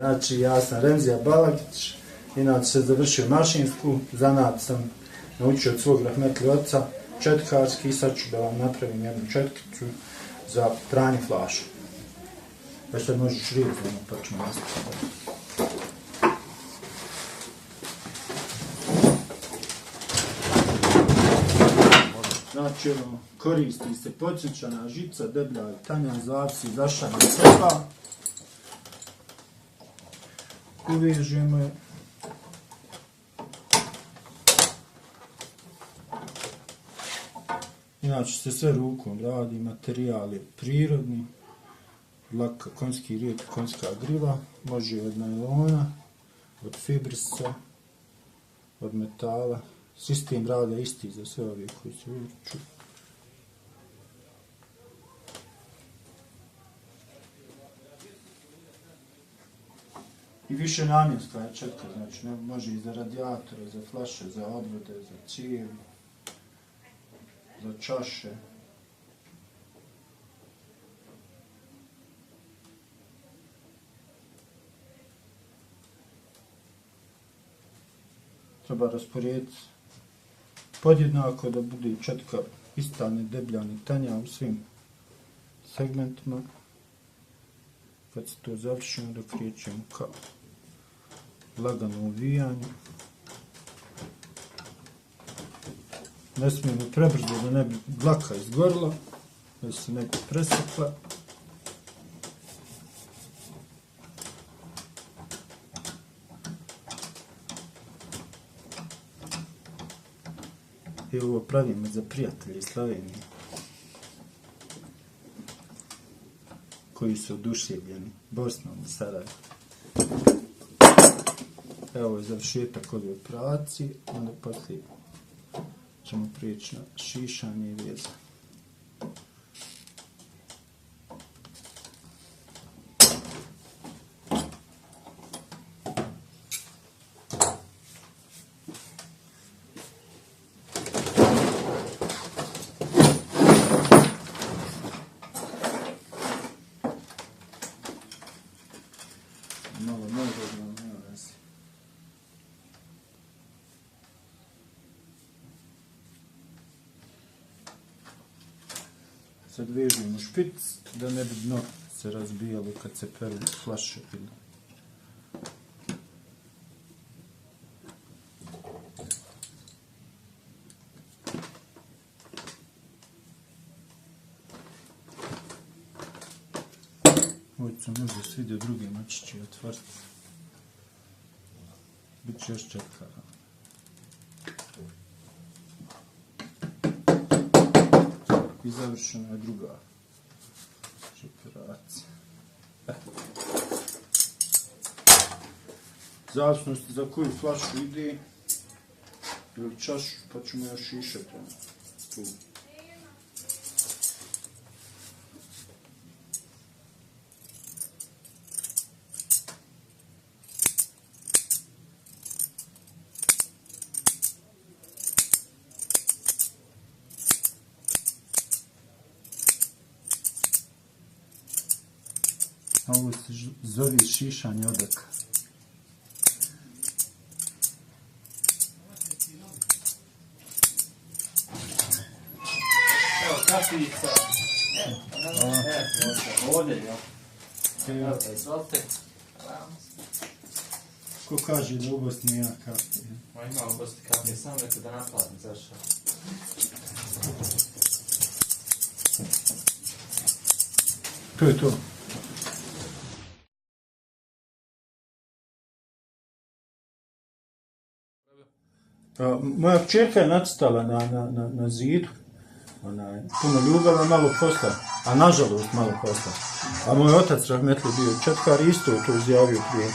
Znači, ja sam Remzija Balagić, inače sam završio mašinsku, zanat sam naučio od svog rahmetli oca, četkarski, i sad ću da vam napravim jednu četkicu za pranje flaša. Već sad možeš rizano, pa ćemo nastaviti. Znači, koristi se podsječana žica, deblja i tanja, zavisi, zašanja treba. Uvežemo je. Inače se sve rukom radi, materijal je prirodni, laka, konjski rijek, konjska griva, može od najlona, od fibrisa, od metala. Sistem rada je isti za sve ove koji se uvrću. I više namjenska je četka, znači može i za radijatore, za flaše, za odvode, za cijevi, za čaše. Treba rasporediti podjednako da bude četka ista, ne deblja, ne tanja u svim segmentima. Kad se to završimo, da krećemo ka lagano uvijanju. Ne smijemo prebrzo da ne bi dlaka izgorila, da se ne bi presukla. I ovo pravimo za prijatelje iz Slovenije, koji su oduševljeni Bosnom i Sarajevom. Evo je završetak ove operacije, onda poslije ćemo prijeći na šišanje i vezanje. Malo neudobno, nema veze. Sad vežemo špic da ne bi dno se razbijalo kad se peru flaše. Ovo se možda svidio drugi mačići otvrti. Biće još četkara. I završena je druga operacija. Zavisnosti za koju flašu ide ili čašu, pa ćemo još šišati tu. Ovo se zove šišanje odaka. Evo, kafica. Ovdje, jel? Izvolite. Ko kaže da u Bosni nema kafe? Ma ima u Bosni kafe, samo rekao da naplatim, zašto? To je to. Moja kćerka je nacrtala na zidu, puno ljubavi, malo posla, a nažalost malo posla. A moj otac rahmetli bio četkar, isto je to izjavio prije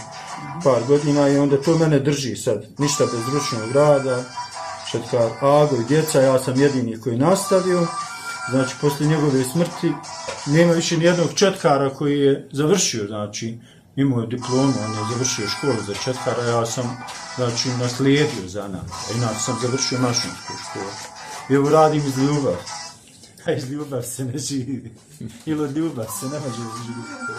par godina i onda to mene drži sad. Ništa bez ručnog rada, četkar Ago i djeca, ja sam jedini koji nastavio. Znači, poslije njegove smrti nema više nijednog četkara koji je završio, znači, imao je diplomu, on je završio školu za četkara, ja sam, znači, naslijedio za nas. Inače sam završio mašinsku školu. I evo radim iz ljubav. A iz ljubav se ne živi. Ili od ljubav se ne može živjeti.